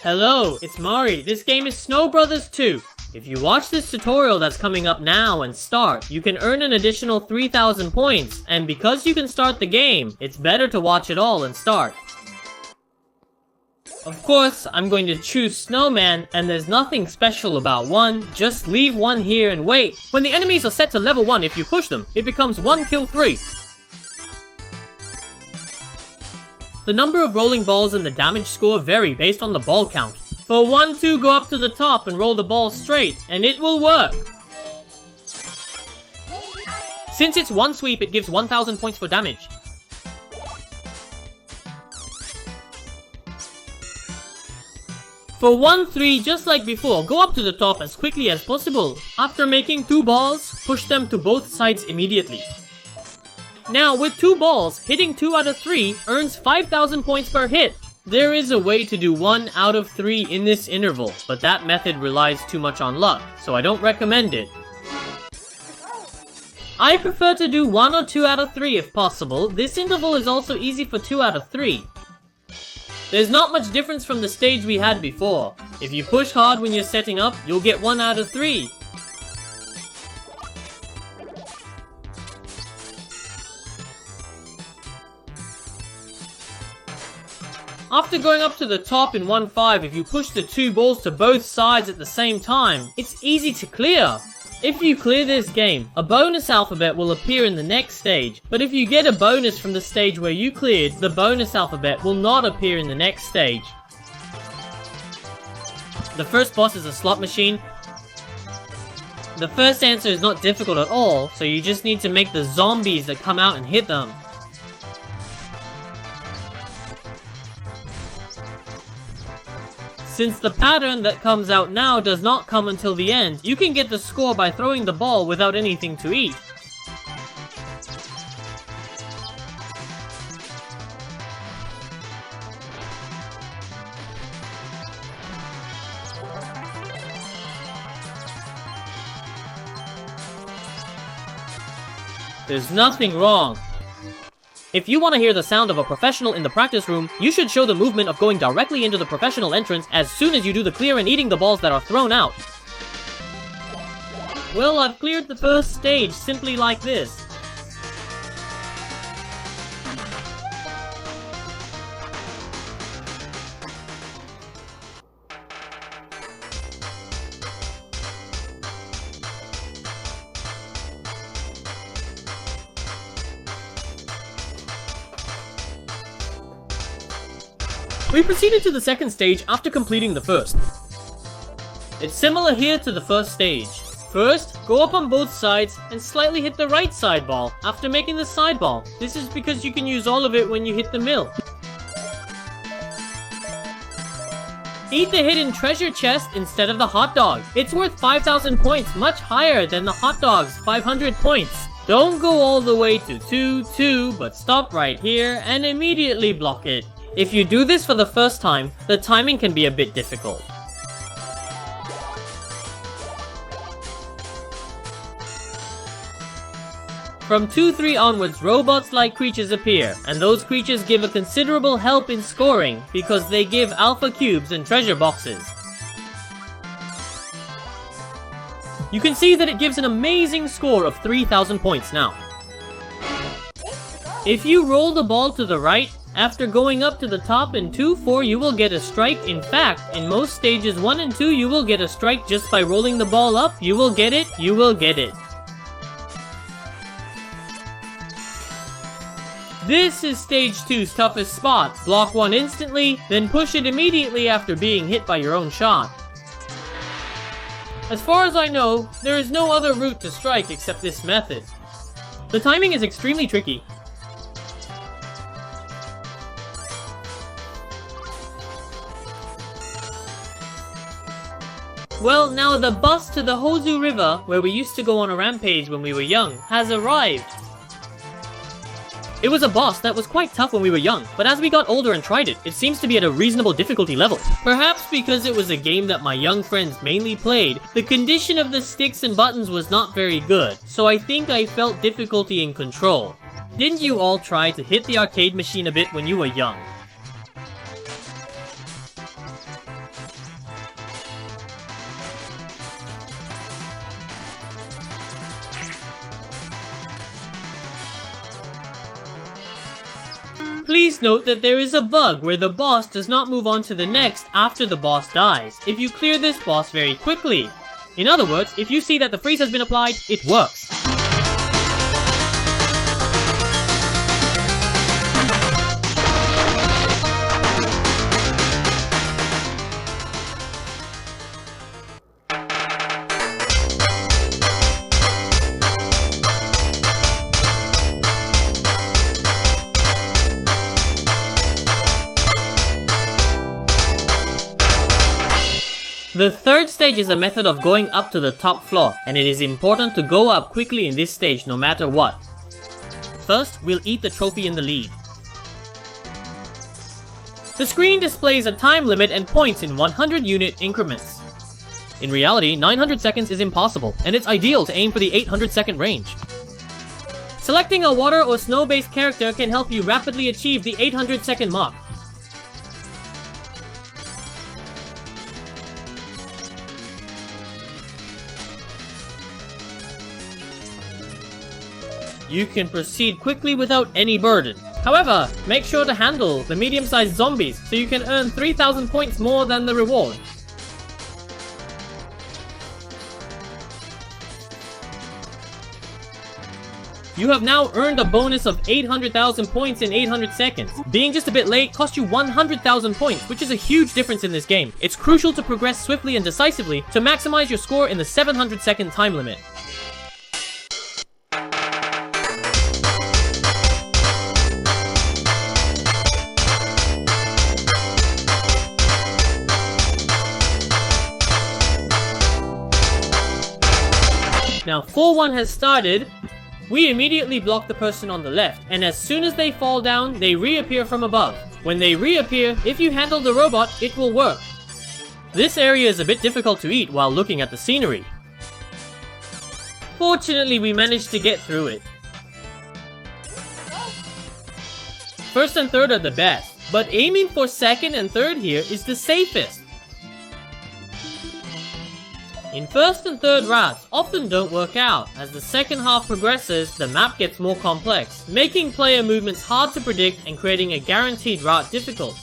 Hello, it's Mari. This game is Snow Brothers 2. If you watch this tutorial that's coming up now and start, you can earn an additional 3,000 points, and because you can start the game, it's better to watch it all and start. Of course, I'm going to choose Snowman, and there's nothing special about 1, just leave 1 here and wait. When the enemies are set to level 1, if you push them, it becomes 1 kill 3. The number of rolling balls and the damage score vary based on the ball count. For 1, 2, go up to the top and roll the ball straight, and it will work. Since it's 1 sweep, it gives 1,000 points for damage. For 1, 3, just like before, go up to the top as quickly as possible. After making 2 balls, push them to both sides immediately. Now, with 2 balls, hitting 2 out of 3 earns 5,000 points per hit. There is a way to do 1 out of 3 in this interval, but that method relies too much on luck, so I don't recommend it. I prefer to do 1 or 2 out of 3 if possible. This interval is also easy for 2 out of 3. There's not much difference from the stage we had before. If you push hard when you're setting up, you'll get 1 out of 3. After going up to the top in 1-5, if you push the 2 balls to both sides at the same time, it's easy to clear. If you clear this game, a bonus alphabet will appear in the next stage, but if you get a bonus from the stage where you cleared, the bonus alphabet will not appear in the next stage. The first boss is a slot machine. The first answer is not difficult at all, so you just need to make the zombies that come out and hit them. Since the pattern that comes out now does not come until the end, you can get the score by throwing the ball without anything to eat. There's nothing wrong. If you want to hear the sound of a professional in the practice room, you should show the movement of going directly into the professional entrance as soon as you do the clear and eating the balls that are thrown out. Well, I've cleared the first stage simply like this. We proceeded to the second stage after completing the first. It's similar here to the first stage. First, go up on both sides and slightly hit the right side ball after making the side ball. This is because you can use all of it when you hit the mill. Eat the hidden treasure chest instead of the hot dog. It's worth 5,000 points, much higher than the hot dog's 500 points. Don't go all the way to 2-2, but stop right here and immediately block it. If you do this for the first time, the timing can be a bit difficult. From 2-3 onwards, robots-like creatures appear, and those creatures give a considerable help in scoring because they give alpha cubes and treasure boxes. You can see that it gives an amazing score of 3,000 points now. If you roll the ball to the right, after going up to the top in 2-4, you will get a strike. In fact, in most stages 1 and 2, you will get a strike just by rolling the ball up. You will get it, you will get it. This is stage 2's toughest spot. Block 1 instantly, then push it immediately after being hit by your own shot. As far as I know, there is no other route to strike except this method. The timing is extremely tricky. Well, now the bus to the Hozu River, where we used to go on a rampage when we were young, has arrived. It was a boss that was quite tough when we were young, but as we got older and tried it, it seems to be at a reasonable difficulty level. Perhaps because it was a game that my young friends mainly played, the condition of the sticks and buttons was not very good, so I think I felt difficulty in control. Didn't you all try to hit the arcade machine a bit when you were young? Please note that there is a bug where the boss does not move on to the next after the boss dies, if you clear this boss very quickly. In other words, if you see that the freeze has been applied, it works. The third stage is a method of going up to the top floor, and it is important to go up quickly in this stage no matter what. First, we'll eat the trophy in the lead. The screen displays a time limit and points in 100 unit increments. In reality, 900 seconds is impossible, and it's ideal to aim for the 800 second range. Selecting a water or snow based character can help you rapidly achieve the 800 second mark. You can proceed quickly without any burden. However, make sure to handle the medium-sized zombies so you can earn 3,000 points more than the reward. You have now earned a bonus of 800,000 points in 800 seconds. Being just a bit late cost you 100,000 points, which is a huge difference in this game. It's crucial to progress swiftly and decisively to maximize your score in the 700 second time limit. Now 4-1 has started. We immediately block the person on the left, and as soon as they fall down, they reappear from above. When they reappear, if you handle the robot, it will work. This area is a bit difficult to eat while looking at the scenery. Fortunately, we managed to get through it. First and third are the best, but aiming for second and third here is the safest. In first and third routes often don't work out. As the second half progresses, the map gets more complex, making player movements hard to predict and creating a guaranteed route difficult.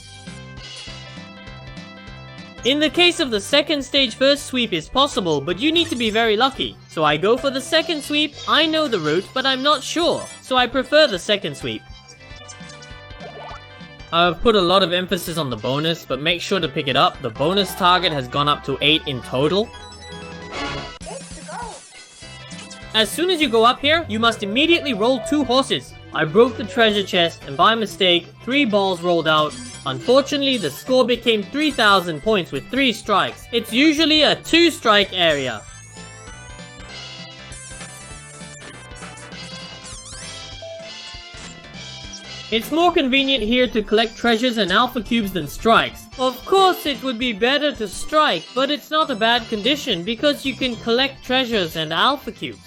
In the case of the second stage, first sweep is possible, but you need to be very lucky. So I go for the second sweep. I know the route, but I'm not sure, so I prefer the second sweep. I've put a lot of emphasis on the bonus, but make sure to pick it up. The bonus target has gone up to 8 in total. As soon as you go up here, you must immediately roll 2 horses. I broke the treasure chest, and by mistake, 3 balls rolled out. Unfortunately, the score became 3,000 points with 3 strikes. It's usually a 2-strike area. It's more convenient here to collect treasures and alpha cubes than strikes. Of course it would be better to strike, but it's not a bad condition because you can collect treasures and alpha cubes.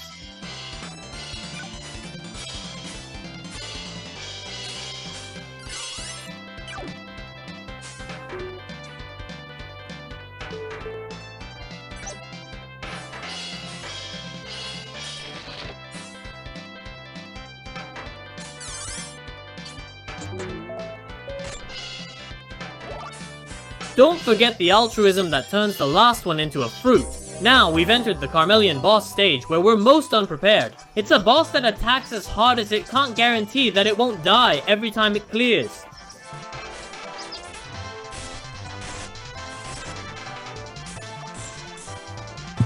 Don't forget the altruism that turns the last one into a fruit. Now we've entered the Carmelian boss stage where we're most unprepared. It's a boss that attacks as hard as it can't guarantee that it won't die every time it clears.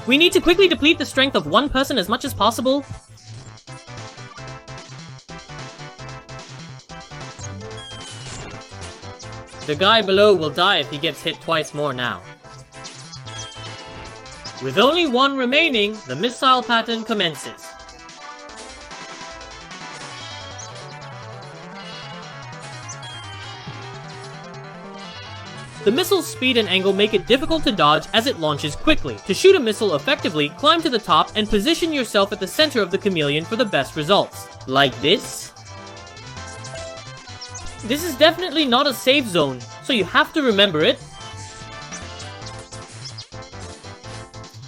We need to quickly deplete the strength of one person as much as possible. The guy below will die if he gets hit twice more now. With only one remaining, the missile pattern commences. The missile's speed and angle make it difficult to dodge as it launches quickly. To shoot a missile effectively, climb to the top and position yourself at the center of the chameleon for the best results. Like this. This is definitely not a safe zone, so you have to remember it.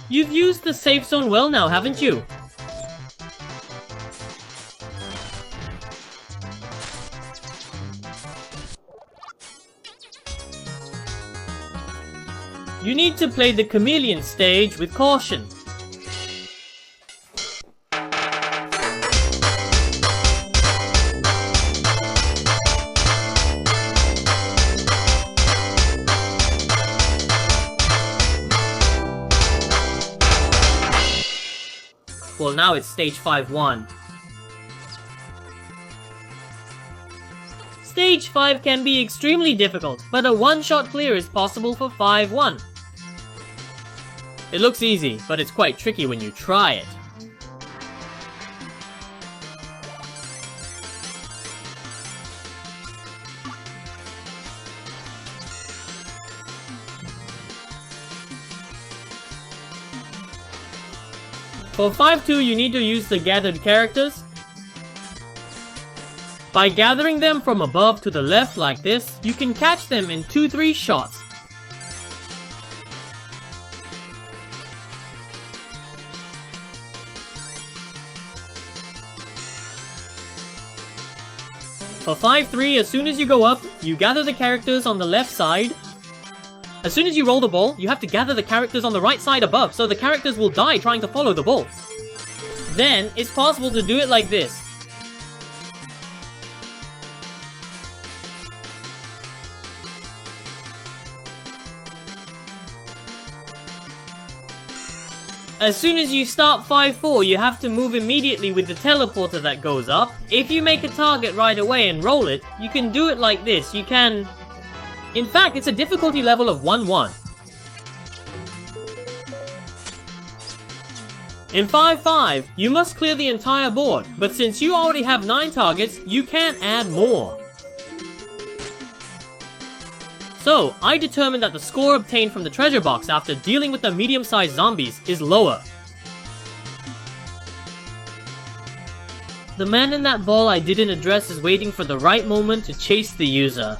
You've used the safe zone well now, haven't you? You need to play the chameleon stage with caution. Well, now it's stage 5-1. Stage 5 can be extremely difficult, but a one-shot clear is possible for 5-1. It looks easy, but it's quite tricky when you try it. For 5-2, you need to use the gathered characters. By gathering them from above to the left like this, you can catch them in 2-3 shots. For 5-3, as soon as you go up, you gather the characters on the left side. As soon as you roll the ball, you have to gather the characters on the right side above, so the characters will die trying to follow the ball. Then, it's possible to do it like this. As soon as you start 5-4, you have to move immediately with the teleporter that goes up. If you make a target right away and roll it, you can do it like this. You can... In fact, it's a difficulty level of 1-1. In 5-5, you must clear the entire board, but since you already have 9 targets, you can't add more. So, I determined that the score obtained from the treasure box after dealing with the medium-sized zombies is lower. The man in that ball I didn't address is waiting for the right moment to chase the user.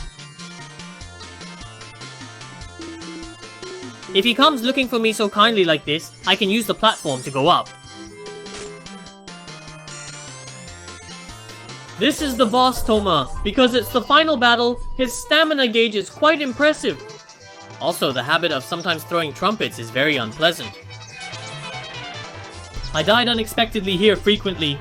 If he comes looking for me so kindly like this, I can use the platform to go up. This is the boss Toma. Because it's the final battle, his stamina gauge is quite impressive. Also, the habit of sometimes throwing trumpets is very unpleasant. I died unexpectedly here frequently.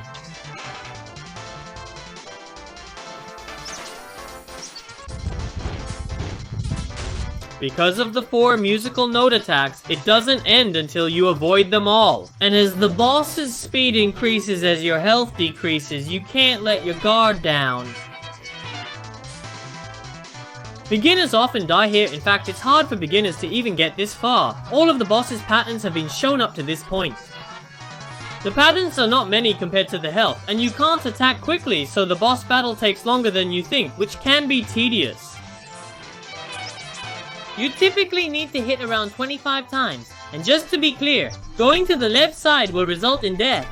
Because of the 4 musical note attacks, it doesn't end until you avoid them all. And as the boss's speed increases as your health decreases, you can't let your guard down. Beginners often die here. In fact, it's hard for beginners to even get this far. All of the boss's patterns have been shown up to this point. The patterns are not many compared to the health, and you can't attack quickly, so the boss battle takes longer than you think, which can be tedious. You typically need to hit around 25 times, and just to be clear, going to the left side will result in death.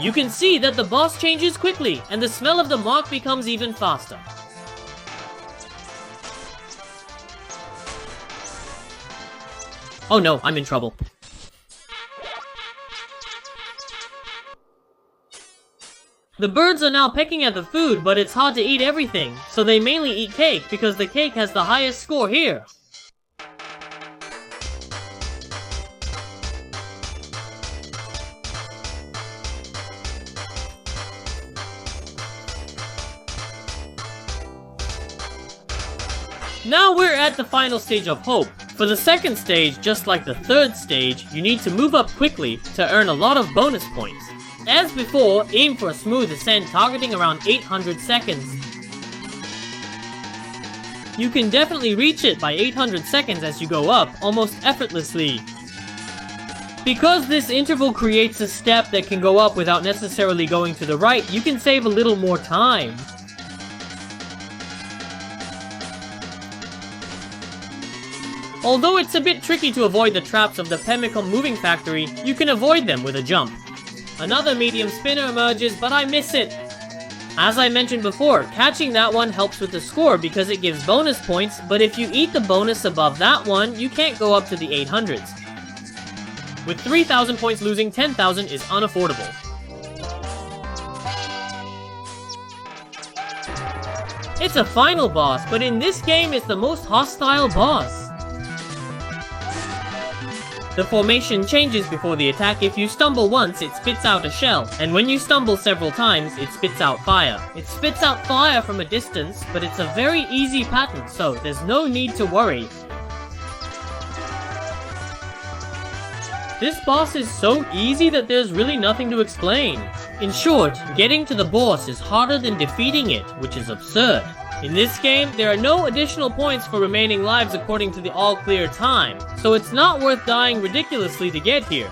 You can see that the boss changes quickly, and the smell of the mark becomes even faster. Oh no, I'm in trouble. The birds are now pecking at the food, but it's hard to eat everything, so they mainly eat cake because the cake has the highest score here. Now we're at the final stage of hope. For the second stage, just like the third stage, you need to move up quickly to earn a lot of bonus points. As before, aim for a smooth ascent targeting around 800 seconds. You can definitely reach it by 800 seconds as you go up, almost effortlessly. Because this interval creates a step that can go up without necessarily going to the right, you can save a little more time. Although it's a bit tricky to avoid the traps of the Pemmican moving factory, you can avoid them with a jump. Another medium spinner emerges, but I miss it. As I mentioned before, catching that one helps with the score because it gives bonus points, but if you eat the bonus above that one, you can't go up to the 800s. With 3,000 points, losing 10,000 is unaffordable. It's a final boss, but in this game it's the most hostile boss. The formation changes before the attack. If you stumble once, it spits out a shell, and when you stumble several times, it spits out fire. It spits out fire from a distance, but it's a very easy pattern, so there's no need to worry. This boss is so easy that there's really nothing to explain. In short, getting to the boss is harder than defeating it, which is absurd. In this game, there are no additional points for remaining lives according to the all-clear time, so it's not worth dying ridiculously to get here.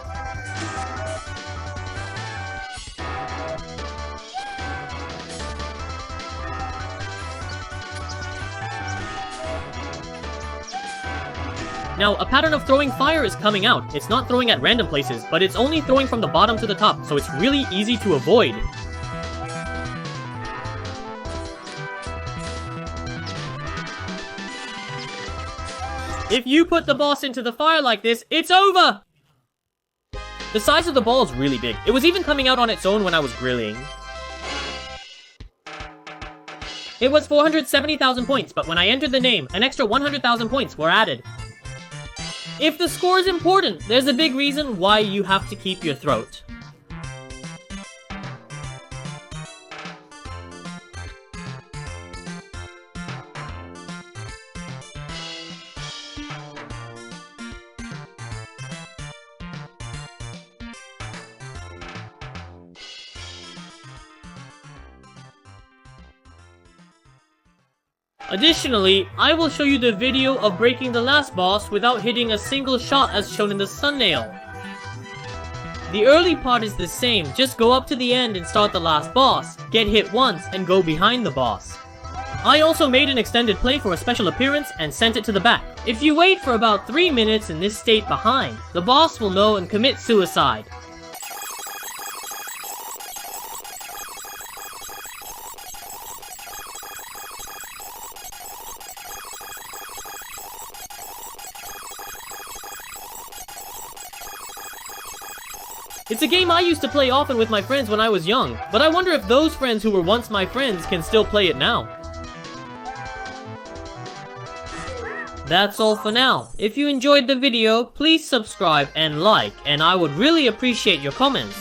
Now, a pattern of throwing fire is coming out. It's not throwing at random places, but it's only throwing from the bottom to the top, so it's really easy to avoid. If you put the boss into the fire like this, it's over! The size of the ball is really big. It was even coming out on its own when I was grilling. It was 470,000 points, but when I entered the name, an extra 100,000 points were added. If the score is important, there's a big reason why you have to keep your throat. Additionally, I will show you the video of breaking the last boss without hitting a single shot as shown in the thumbnail. The early part is the same, just go up to the end and start the last boss, get hit once and go behind the boss. I also made an extended play for a special appearance and sent it to the back. If you wait for about 3 minutes in this state behind, the boss will know and commit suicide. It's a game I used to play often with my friends when I was young, but I wonder if those friends who were once my friends can still play it now. That's all for now. If you enjoyed the video, please subscribe and like, and I would really appreciate your comments.